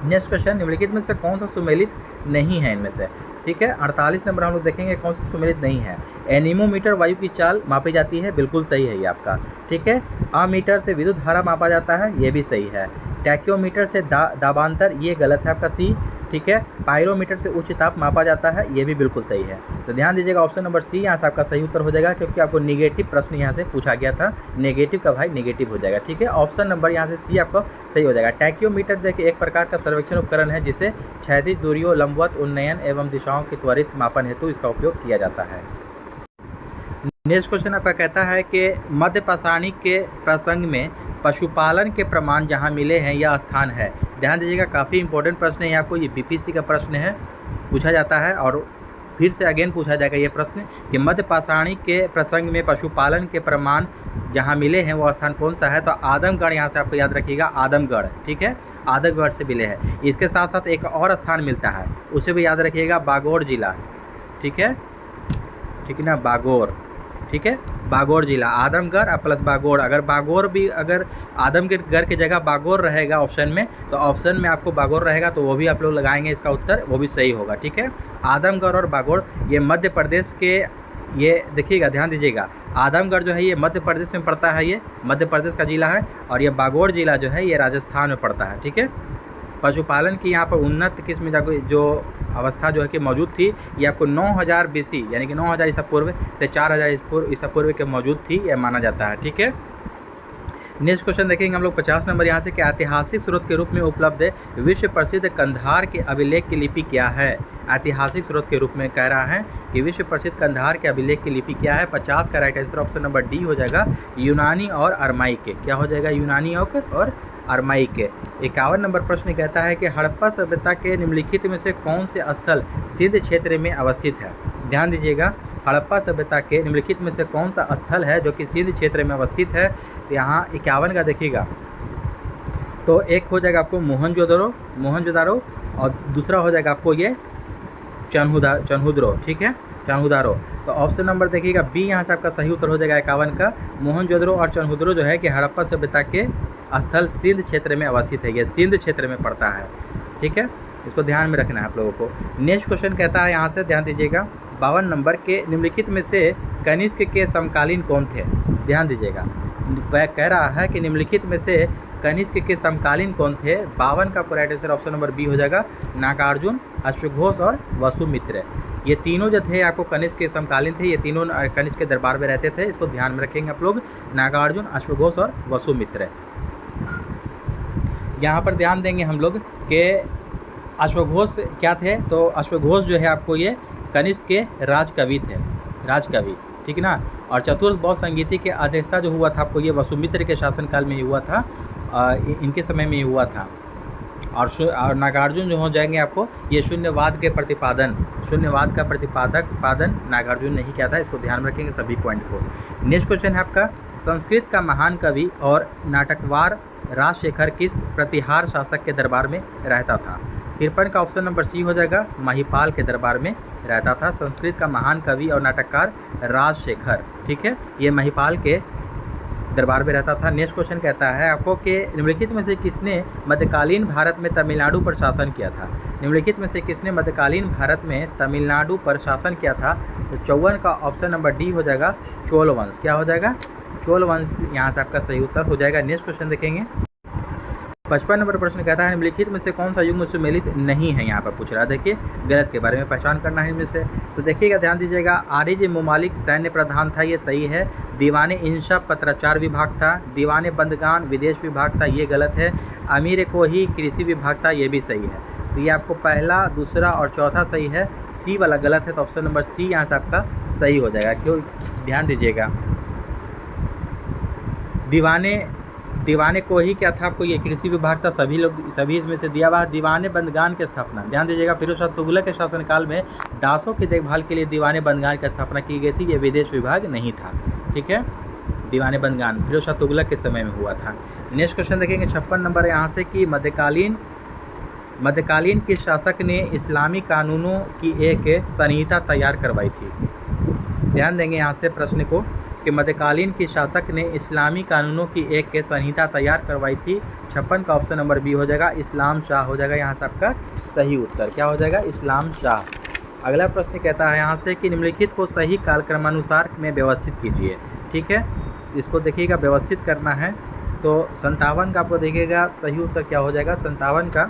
नेक्स्ट क्वेश्चन, निम्नलिखित में से कौन सा सुमेलित नहीं है इनमें से, ठीक है। 48 नंबर हम लोग देखेंगे कौन सा सुमेलित नहीं है। एनीमोमीटर वायु की चाल मापी जाती है, बिल्कुल सही है ये आपका, ठीक है। अमीटर से विद्युत धारा मापा जाता है, ये भी सही है। टैक्योमीटर से दाबांतर, ये गलत है आपका सी, ठीक है। पायरोमीटर से उच्च ताप मापा जाता है, ये भी बिल्कुल सही है। तो ध्यान दीजिएगा ऑप्शन नंबर सी यहाँ से आपका सही उत्तर हो जाएगा, क्योंकि आपको नेगेटिव प्रश्न यहाँ से पूछा गया था, नेगेटिव का भाई नेगेटिव हो जाएगा, ठीक है। ऑप्शन नंबर यहाँ से सी आपका सही हो जाएगा। टैक्योमीटर देखिए एक प्रकार का सर्वेक्षण उपकरण है जिसे क्षैतिज दूरियों, लंबवत उन्नयन एवं दिशाओं के त्वरित मापन हेतु इसका उपयोग किया जाता है। नेक्स्ट क्वेश्चन आपका कहता है कि मध्य पाषाणिक के प्रसंग में पशुपालन के प्रमाण जहाँ मिले हैं यह स्थान है। ध्यान दीजिएगा काफ़ी इंपॉर्टेंट प्रश्न है आपको, ये बीपीसी का प्रश्न है, पूछा जाता है और फिर से अगेन पूछा जाएगा ये प्रश्न कि मध्य पाषाणी के प्रसंग में पशुपालन के प्रमाण जहाँ मिले हैं वो स्थान कौन सा है, तो आदमगढ़ यहाँ से आपको याद रखिएगा, आदमगढ़, ठीक है, आदमगढ़ से मिले हैं। इसके साथ साथ एक और स्थान मिलता है, उसे भी याद रखिएगा, बागोर जिला, ठीक है ना, बागोर, ठीक है, बागोर जिला, आदमगढ़ प्लस बागोर। अगर बागोर भी, अगर आदमगढ़ की जगह बागोर रहेगा ऑप्शन में, तो ऑप्शन में आपको बागोर रहेगा तो वो भी आप लोग लगाएंगे, इसका उत्तर वो भी सही होगा, ठीक है। आदमगढ़ और बागोर ये मध्य प्रदेश के, ये देखिएगा, ध्यान दीजिएगा, आदमगढ़ जो है ये मध्य प्रदेश में पड़ता है, ये मध्य प्रदेश का जिला है, और ये बागोर जिला जो है ये राजस्थान में पड़ता है, ठीक है। पशुपालन की यहाँ पर उन्नत किस्म जो अवस्था जो है कि मौजूद थी, ये आपको 9000 BC यानी कि 9000 ईसा पूर्व से 4000 ईसा पूर्व के मौजूद थी, यह माना जाता है, ठीक है। नेक्स्ट क्वेश्चन देखेंगे हम लोग 50 नंबर यहाँ से कि ऐतिहासिक स्रोत के रूप में उपलब्ध विश्व प्रसिद्ध कंधार के अभिलेख की लिपि क्या है। ऐतिहासिक स्रोत के रूप में कह रहा है कि विश्व प्रसिद्ध कंधार के अभिलेख की लिपि क्या है। 50 का right answer option number D हो जाएगा, यूनानी और अरमाइक। क्या हो जाएगा, यूनानी और अरमाइक। 51 नंबर प्रश्न कहता है कि हड़प्पा सभ्यता के निम्नलिखित में से कौन से स्थल सिंध क्षेत्र में अवस्थित है। ध्यान दीजिएगा, हड़प्पा सभ्यता के निम्नलिखित में से कौन सा स्थल है जो कि सिंध क्षेत्र में अवस्थित है। तो यहाँ 51 का देखिएगा, तो एक हो जाएगा आपको मोहनजोदारो और दूसरा हो जाएगा आपको ये चन्हुद्रो, ठीक है, चन्हुदारो। तो ऑप्शन नंबर देखिएगा बी यहाँ से आपका सही उत्तर हो जाएगा 51 का। मोहनजोदड़ो और चन्हुद्रो जो है कि हड़प्पा सभ्यता के स्थल सिंध क्षेत्र में अवस्थित है, ये सिंध क्षेत्र में पड़ता है, ठीक है, इसको ध्यान में रखना है आप लोगों को। नेक्स्ट क्वेश्चन कहता है यहाँ से, ध्यान दीजिएगा, 52 नंबर के निम्नलिखित में से कनिष्क के समकालीन कौन थे। ध्यान दीजिएगा, कह रहा है कि निम्नलिखित में से कनिष्क के समकालीन कौन थे। 52 का right answer option number B हो जाएगा, नागार्जुन, अश्वघोष और वसुमित्र। ये तीनों जो थे आपको कनिष्क के समकालीन थे, ये तीनों कनिष्क के दरबार में रहते थे, इसको ध्यान में रखेंगे आप लोग, नागार्जुन, अश्वघोष और वसुमित्र। यहाँ पर ध्यान देंगे हम लोग कि अश्वघोष क्या थे, तो अश्वघोष जो है आपको ये कनिष्क के राजकवि थे, राजकवि, ठीक है ना। और चतुर्थ बौद्ध संगीति के अध्यक्षता जो हुआ था आपको ये वसुमित्र के शासनकाल में ही हुआ था, इनके समय में ही हुआ था। और नागार्जुन जो हो जाएंगे आपको ये शून्यवाद का प्रतिपादन नागार्जुन ने ही किया था, इसको ध्यान में रखेंगे सभी पॉइंट को। नेक्स्ट क्वेश्चन है आपका, संस्कृत का महान कवि और नाटकवार राजशेखर किस प्रतिहार शासक के दरबार में रहता था। 53 का ऑप्शन नंबर सी हो जाएगा, महिपाल के दरबार में रहता था। संस्कृत का महान कवि और नाटककार राजशेखर, ठीक है, ये महिपाल के दरबार में रहता था। नेक्स्ट क्वेश्चन कहता है आपको कि निम्नलिखित में से किसने मध्यकालीन भारत में तमिलनाडु पर शासन किया था। निम्नलिखित में से किसने मध्यकालीन भारत में तमिलनाडु पर शासन किया था। तो 54 का ऑप्शन नंबर डी हो जाएगा, चोल वंश। क्या हो जाएगा, चोल वंश यहाँ से आपका सही उत्तर हो जाएगा। नेक्स्ट क्वेश्चन देखेंगे, 55 नंबर प्रश्न कहता है निम्नलिखित में से कौन सा युग में सुमेलित नहीं है। यहाँ पर पूछ रहा है, देखिए गलत के बारे में पहचान करना है इनमें से। तो देखिएगा, ध्यान दीजिएगा, आरिज मुमालिक सैन्य प्रधान था, ये सही है। दीवाने इंशा पत्राचार विभाग था। दीवाने बंदगान विदेश विभाग था, ये गलत है। अमीर को ही कृषि विभाग था, ये भी सही है। तो ये आपको पहला, दूसरा और चौथा सही है, सी वाला गलत है, तो ऑप्शन नंबर सी यहाँ से आपका सही हो जाएगा। क्यों, ध्यान दीजिएगा, दीवाने को ही क्या था आपको, ये कृषि विभाग था, सभी इसमें से दिया हुआ है। दीवाने बंदगान की स्थापना, ध्यान दीजिएगा, फिरोज शाह तुगलक के शासनकाल में दासों की देखभाल के लिए दीवाने बंदगान की स्थापना की गई थी, ये विदेश विभाग नहीं था, ठीक है। दीवाने बंदगान फिरोज शाह तुगलक के समय में हुआ था। नेक्स्ट क्वेश्चन देखेंगे 56 नंबर यहाँ से कि मध्यकालीन किस शासक ने इस्लामी कानूनों की एक संहिता तैयार करवाई थी। ध्यान देंगे यहाँ से प्रश्न को कि मध्यकालीन किस शासक ने इस्लामी कानूनों की एक संहिता तैयार करवाई थी। 56 का ऑप्शन नंबर बी हो जाएगा, इस्लाम शाह हो जाएगा यहाँ से आपका सही उत्तर। क्या हो जाएगा, इस्लाम शाह। अगला प्रश्न कहता है यहाँ से कि निम्नलिखित को सही कालक्रमानुसार में व्यवस्थित कीजिए, ठीक है। इसको देखिएगा, व्यवस्थित करना है। तो 57 का आपको देखिएगा सही उत्तर क्या हो जाएगा, 57 का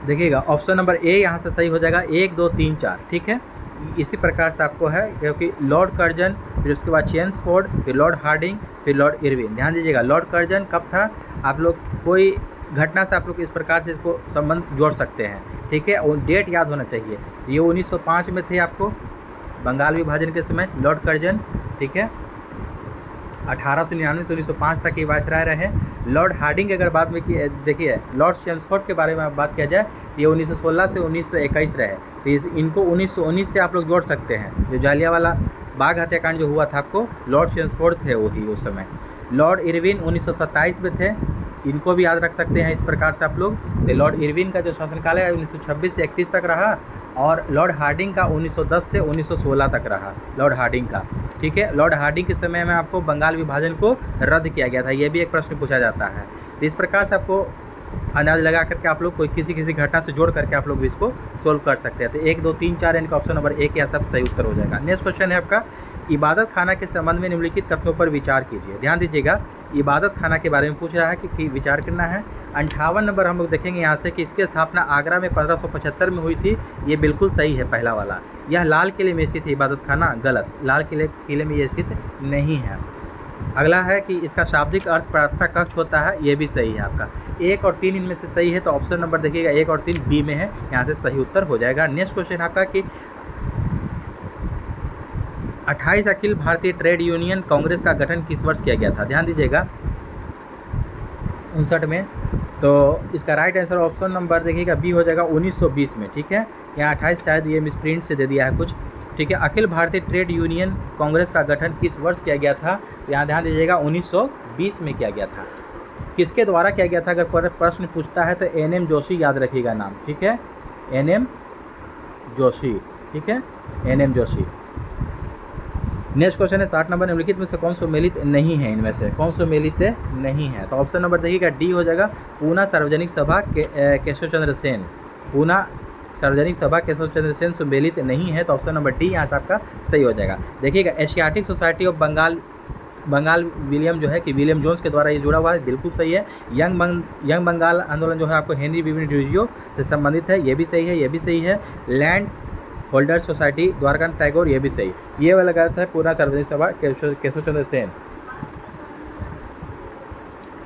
देखिएगा ऑप्शन नंबर ए यहाँ से सही हो जाएगा, 1 2 3 4, ठीक है। इसी प्रकार से आपको है, क्योंकि लॉर्ड कर्जन, फिर उसके बाद चेम्सफोर्ड, फिर लॉर्ड हार्डिंग, फिर लॉर्ड इरविन। ध्यान दीजिएगा, लॉर्ड कर्जन कब था, आप लोग कोई घटना से आप लोग इस प्रकार से इसको संबंध जोड़ सकते हैं, ठीक है, और डेट याद होना चाहिए। ये 1905 में थे आपको, बंगाल विभाजन के समय लॉर्ड कर्जन, ठीक है। 1899 से 1905 तक ये वायसराय रहे। लॉर्ड हार्डिंग की अगर बात में देखिए, लॉर्ड चेम्सफोर्ड के बारे में बात किया जाए तो ये 1916 से 1921 रहे। तो इनको 1919 से आप लोग जोड़ सकते हैं। जो जालियांवाला बाग हत्याकांड जो हुआ था, आपको लॉर्ड चेम्सफोर्ड थे वही उस समय। लॉर्ड इरविन 1927 में थे, इनको भी याद रख सकते हैं इस प्रकार से आप लोग। तो लॉर्ड इरविन का जो शासनकाल है 1926 से 31 तक रहा, और लॉर्ड हार्डिंग का 1910 से 1916 तक रहा, लॉर्ड हार्डिंग का। ठीक है, लॉर्ड हार्डिंग के समय में आपको बंगाल विभाजन को रद्द किया गया था, ये भी एक प्रश्न पूछा जाता है। तो इस प्रकार से आपको अंदाज लगा करके आप लोग कोई किसी घटना से जोड़ करके आप लोग भी इसको सोल्व कर सकते हैं। तो 1, 2, 3, 4 इनका ऑप्शन नंबर 1 यहाँ सब सही उत्तर हो जाएगा। नेक्स्ट क्वेश्चन है आपका, इबादत खाना के संबंध में निम्नलिखित कथनों पर विचार कीजिए। ध्यान दीजिएगा, इबादत खाना के बारे में पूछ रहा है कि विचार करना है। 58 नंबर हम लोग देखेंगे यहाँ से कि इसकी स्थापना आगरा में 1575 में हुई थी। ये बिल्कुल सही है पहला वाला। यह लाल किले में स्थित है इबादत खाना, गलत, लाल किले में ये स्थित नहीं है। अगला है कि इसका शाब्दिक अर्थ प्रार्थना कक्ष होता है, ये भी सही है आपका। 1 और 3 इनमें से सही है, तो ऑप्शन नंबर देखिएगा 1 और 3 बी में है, यहाँ से सही उत्तर हो जाएगा। नेक्स्ट क्वेश्चन आपका कि 28 अखिल भारतीय ट्रेड यूनियन कांग्रेस का गठन किस वर्ष किया गया था? ध्यान दीजिएगा 59 में। तो इसका राइट आंसर ऑप्शन नंबर देखिएगा बी हो जाएगा 1920 में। ठीक है, यहाँ 28 शायद ये मिसप्रिंट से दे दिया है कुछ। ठीक है, अखिल भारतीय ट्रेड यूनियन कांग्रेस का गठन किस वर्ष किया गया था? यहाँ ध्यान दीजिएगा 1920 में किया गया था। किसके द्वारा किया गया था अगर प्रश्न पूछता है तो NM जोशी याद रखिएगा नाम। ठीक है, NM जोशी। ठीक है, NM जोशी। नेक्स्ट क्वेश्चन है 60 नंबर, निम्नलिखित में से कौन सम्मिलित नहीं है? इनमें से कौन सम्मिलित नहीं है? तो ऑप्शन नंबर देखिएगा डी हो जाएगा, पूना सार्वजनिक सभा केशव चंद्र सेन। पूना सार्वजनिक सभा केशव चंद्र सेन सम्मिलित नहीं है, तो ऑप्शन नंबर डी यहाँ से आपका सही हो जाएगा। देखिएगा Asiatic Society of Bengal William जो है कि विलियम जोन्स के द्वारा ये जुड़ा हुआ है, बिल्कुल सही है। यंग बंगाल आंदोलन जो है आपको हेनरी विविन ड्यूजियो से संबंधित है, ये भी सही है, ये भी सही है। Land holders society Dwarkanath Tagore, ये भी सही। ये वाला गलत है, पूना सार्वजनिक सभा केशव चंद्र सेन।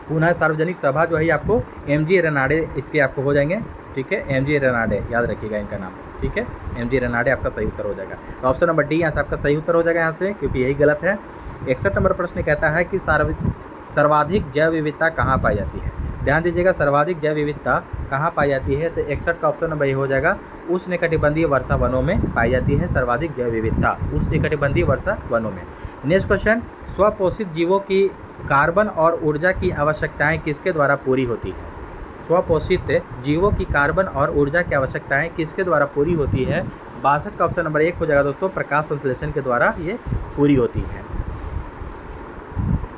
पूना सार्वजनिक सभा जो है आपको MG रनाडे इसके आपको हो जाएंगे। ठीक है, MG रनाडे याद रखिएगा इनका नाम। ठीक है, MG रनाडे आपका सही उत्तर हो जाएगा। तो ऑप्शन नंबर डी यहाँ से आपका सही उत्तर हो जाएगा यहाँ से, क्योंकि यही गलत है। 61 नंबर प्रश्न कहता है कि सर्वाधिक जैव विविधता कहाँ पाई जाती है? ध्यान दीजिएगा, सर्वाधिक जैव विविधता कहाँ पाई जाती है? तो 61 का ऑप्शन नंबर ये हो जाएगा, उष्णकटिबंधीय वर्षा वनों में पाई जाती है सर्वाधिक जैव विविधता, उष्णकटिबंधीय वर्षा वनों में। नेक्स्ट क्वेश्चन, स्वपोषित जीवों की कार्बन और ऊर्जा की आवश्यकताएं किसके द्वारा पूरी होती है? स्वपोषित जीवों की कार्बन और ऊर्जा की आवश्यकताएं किसके द्वारा पूरी होती है? 62 का ऑप्शन नंबर 1 हो जाएगा दोस्तों, प्रकाश संश्लेषण के द्वारा ये पूरी होती है।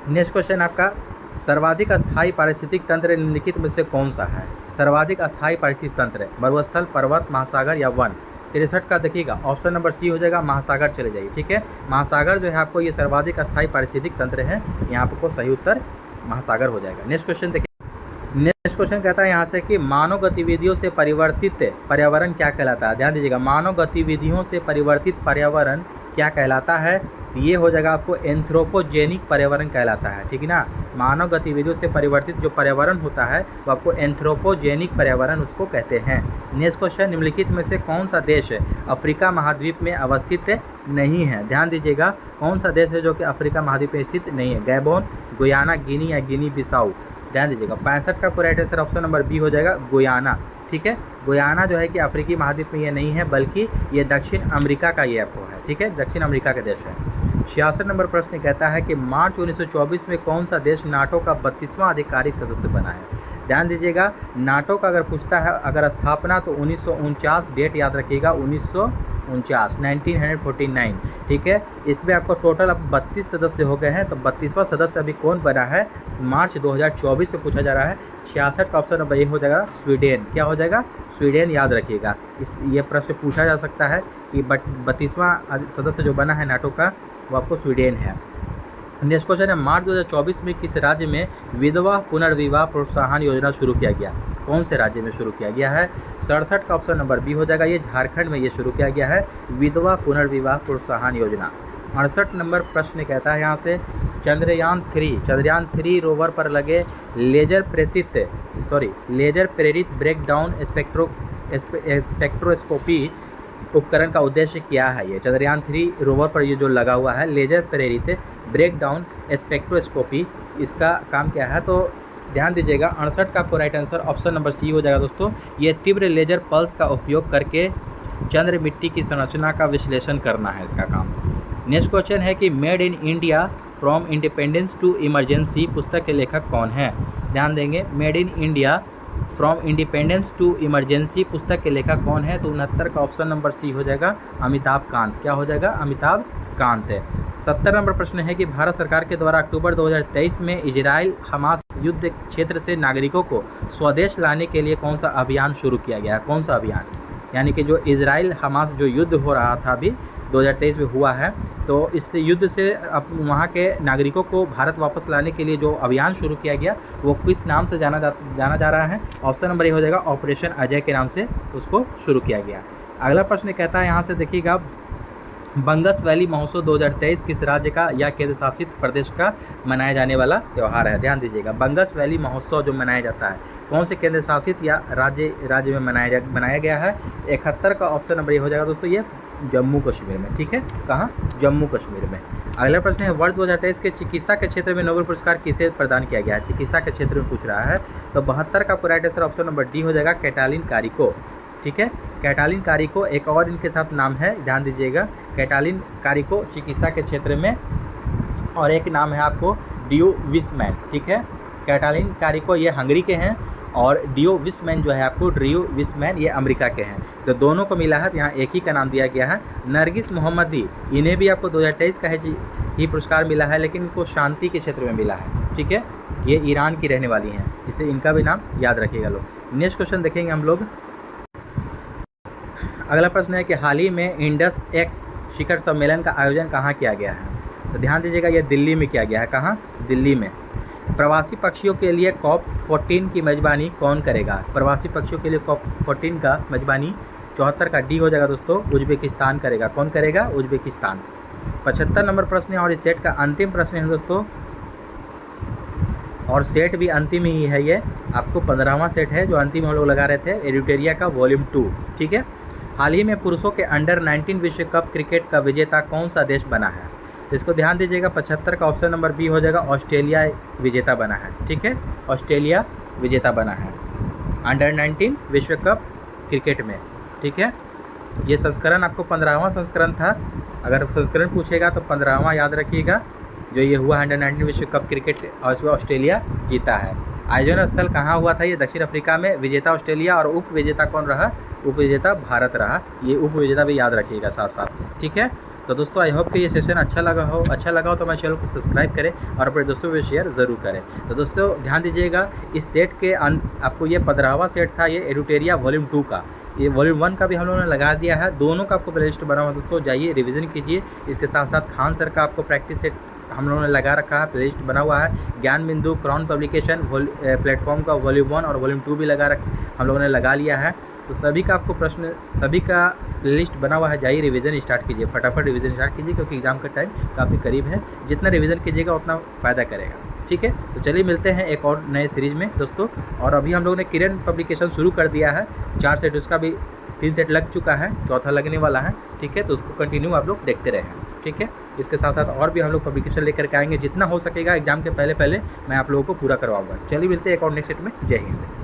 नेक्स्ट क्वेश्चन आपका, सर्वाधिक अस्थायी पारिस्थितिक तंत्र निम्नलिखित में से कौन सा है? सर्वाधिक अस्थायी पारिस्थितिक तंत्र, मरुस्थल, पर्वत, महासागर या वन? 63 का देखिएगा ऑप्शन नंबर सी हो जाएगा, महासागर चले जाइए। ठीक है, महासागर जो है आपको ये सर्वाधिक अस्थायी पारिस्थितिक तंत्र है, यहाँ आपको सही उत्तर महासागर हो जाएगा। नेक्स्ट क्वेश्चन देखिए, नेक्स्ट क्वेश्चन कहता है यहाँ से कि मानव गतिविधियों से परिवर्तित पर्यावरण क्या कहलाता है? ध्यान दीजिएगा, मानव गतिविधियों से परिवर्तित पर्यावरण क्या कहलाता है? तो ये हो जाएगा आपको एंथ्रोपोजेनिक पर्यावरण कहलाता है। ठीक है ना, मानव गतिविधियों से परिवर्तित जो पर्यावरण होता है वो आपको एंथ्रोपोजेनिक पर्यावरण उसको कहते हैं। नेक्स्ट क्वेश्चन, निम्नलिखित में से कौन सा देश अफ्रीका महाद्वीप में अवस्थित नहीं है? ध्यान दीजिएगा, कौन सा देश है जो कि अफ्रीका महाद्वीप में स्थित नहीं है? गैबोन, गुयाना, गिनी या गिनी बिसाऊ? ध्यान दीजिएगा 65 का correct answer option number B हो जाएगा, गुयाना। ठीक है, गुयाना जो है कि अफ्रीकी महाद्वीप में ये नहीं है, बल्कि ये दक्षिण अमेरिका का ये आपको है। ठीक है, दक्षिण अमेरिका का देश है। 66 नंबर प्रश्न कहता है कि मार्च 1924 में कौन सा देश नाटो का 32वां आधिकारिक सदस्य बना है? ध्यान दीजिएगा, नाटो का अगर पूछता है अगर स्थापना तो 1949 डेट याद रखिएगा, 1949। ठीक है, इसमें आपको टोटल अब 32 सदस्य हो गए हैं, तो 32वां सदस्य अभी कौन बना है? मार्च 2024 में पूछा जा रहा है। 66 का ऑप्शन नंबर ये हो जाएगा, स्वीडन। क्या हो जाएगा? स्वीडन याद रखिएगा। ये प्रश्न पूछा जा सकता है कि 32वां सदस्य जो बना है नाटो का वो आपको स्वीडन है। नेक्स्ट क्वेश्चन है, मार्च 2024 में किस राज्य में विधवा पुनर्विवाह प्रोत्साहन योजना शुरू किया गया? कौन से राज्य में शुरू किया गया है? 67 का ऑप्शन नंबर बी हो जाएगा, ये झारखंड में ये शुरू किया गया है विधवा पुनर्विवाह प्रोत्साहन योजना। 68 नंबर प्रश्न कहता है यहाँ से, चंद्रयान 3 रोवर पर लगे लेजर प्रेरित ब्रेकडाउन स्पेक्ट्रोस्कोपी उपकरण का उद्देश्य क्या है? ये चंद्रयान 3 रोवर पर ये जो लगा हुआ है लेजर प्रेरित ब्रेक डाउन स्पेक्ट्रोस्कोपी, इसका काम क्या है? तो ध्यान दीजिएगा 68 का आपको right answer option number C हो जाएगा दोस्तों। ये तीव्र लेजर पल्स का उपयोग करके चंद्र मिट्टी की संरचना का विश्लेषण करना है इसका काम। नेक्स्ट क्वेश्चन है कि made in India from independence to emergency पुस्तक के लेखक कौन है? ध्यान देंगे, made in India from independence to emergency पुस्तक के लेखक कौन है? तो 69 का ऑप्शन नंबर सी हो जाएगा अमिताभ कांत। क्या हो जाएगा? अमिताभ कांत है। 70 नंबर प्रश्न है कि भारत सरकार के द्वारा अक्टूबर 2023 में इजराइल हमास युद्ध क्षेत्र से नागरिकों को स्वदेश लाने के लिए कौन सा अभियान शुरू किया गया है? कौन सा अभियान? यानी कि जो इजराइल हमास जो युद्ध हो रहा था अभी 2023 में हुआ है, तो इस युद्ध से अब वहाँ के नागरिकों को भारत वापस लाने के लिए जो अभियान शुरू किया गया वो किस नाम से जाना जा रहा है? ऑप्शन नंबर ए हो जाएगा ऑपरेशन अजय के नाम से उसको शुरू किया गया। अगला प्रश्न कहता है, यहाँ से देखिएगा, बंगस वैली महोत्सव 2023 किस राज्य का या केंद्र शासित प्रदेश का मनाया जाने वाला त्यौहार है? ध्यान दीजिएगा, बंगस वैली महोत्सव जो मनाया जाता है कौन से केंद्र शासित या राज्य में बनाया गया है? 71 का ऑप्शन नंबर ये हो जाएगा दोस्तों, ये जम्मू कश्मीर में। ठीक है, कहाँ? जम्मू कश्मीर में। अगला प्रश्न है, वर्ष 2023 के चिकित्सा के क्षेत्र में नोबेल पुरस्कार किसे प्रदान किया गया है? चिकित्सा के क्षेत्र में पूछ रहा है, तो 72 का right answer option number D हो जाएगा कैटालिन कारिको। ठीक है, कैटालिन कारिको एक और इनके साथ नाम है, ध्यान दीजिएगा, कैटालिन कारिको चिकित्सा के क्षेत्र में, और एक नाम है आपको डियो विसमैन। ठीक है, कैटालिन कारिको ये हंगरी के हैं और डियो विसमैन जो है आपको डियो विसमैन ये अमेरिका के हैं। तो दोनों को मिला है, यहाँ एक ही का नाम दिया गया है। नरगिस मोहम्मदी, इन्हें भी आपको 2023 का ही पुरस्कार मिला है, लेकिन इनको शांति के क्षेत्र में मिला है। ठीक है, ये ईरान की रहने वाली हैं, इसे इनका भी नाम याद रखिएगा लोग। नेक्स्ट क्वेश्चन देखेंगे हम लोग। अगला प्रश्न है कि हाल ही में इंडस एक्स शिखर सम्मेलन का आयोजन कहाँ किया गया है? तो ध्यान दीजिएगा, ये दिल्ली में किया गया है। कहाँ? दिल्ली में। प्रवासी पक्षियों के लिए COP 14 की मेजबानी कौन करेगा? प्रवासी पक्षियों के लिए COP 14 का मेजबानी 74 का डी हो जाएगा दोस्तों, उज्बेकिस्तान करेगा। कौन करेगा? उज्बेकिस्तान। 75 नंबर प्रश्न है और इस सेट का अंतिम प्रश्न है दोस्तों, और सेट भी अंतिम ही है, ये आपको 15वां सेट है जो अंतिम हम लोग लगा रहे थे, एडिटोरिया का वॉल्यूम 2। ठीक है, हाल ही में पुरुषों के अंडर 19 विश्व कप क्रिकेट का विजेता कौन सा देश बना है? तो इसको ध्यान दीजिएगा, 75 का ऑप्शन नंबर बी हो जाएगा, ऑस्ट्रेलिया विजेता बना है। ठीक है, ऑस्ट्रेलिया विजेता बना है अंडर 19 विश्व कप क्रिकेट में। ठीक है, ये संस्करण आपको 15वां संस्करण था, अगर संस्करण पूछेगा तो 15वां याद रखिएगा, जो ये हुआ अंडर 19 विश्व कप क्रिकेट और इसमें ऑस्ट्रेलिया जीता है। आयोजन स्थल कहाँ हुआ था? ये दक्षिण अफ्रीका में। विजेता ऑस्ट्रेलिया और उप विजेता कौन रहा? उप विजेता भारत रहा। ये उप विजेता भी याद रखिएगा साथ साथ। ठीक है, तो दोस्तों आई होप कि ये सेशन अच्छा लगा हो तो हमारे चैनल को सब्सक्राइब करें और अपने दोस्तों में शेयर ज़रूर करें। तो दोस्तों ध्यान दीजिएगा, इस सेट के आपको ये 15वां सेट था, ये एडिटोरिया वॉल्यूम 2 का। ये वॉल्यूम 1 का भी हम लोगों ने लगा दिया है, दोनों का आपको प्लेलिस्ट बना हुआ दोस्तों, जाइए रिवीजन कीजिए। इसके साथ साथ खान सर का आपको प्रैक्टिस सेट हम लोगों ने लगा रखा है, प्लेलिस्ट बना हुआ है। ज्ञान बिंदु क्राउन पब्लिकेशन प्लेटफॉर्म का वॉल्यूम 1 और वॉल्यूम 2 भी हम लोगों ने लगा लिया है। तो सभी का आपको प्रश्न, सभी का प्लेलिस्ट बना हुआ है, जाइए रिवीजन स्टार्ट कीजिए, फटाफट रिवीजन स्टार्ट कीजिए, क्योंकि एग्जाम का टाइम काफ़ी करीब है। जितना रिवीजन कीजिएगा उतना फ़ायदा करेगा। ठीक है, तो चलिए मिलते हैं एक और नए सीरीज़ में दोस्तों। और अभी हम लोगों ने किरण पब्लिकेशन शुरू कर दिया है, 4 सेट उसका भी 3 सेट लग चुका है, चौथा लगने वाला है। ठीक है, तो उसको कंटिन्यू आप लोग देखते रहें। ठीक है, इसके साथ साथ और भी हम लोग पब्लिकेशन लेकर के आएंगे, जितना हो सकेगा एग्जाम के पहले मैं आप लोगों को पूरा करवाऊंगा। चलिए मिलते हैं एक और नेक्स्ट सेट में। जय हिंद।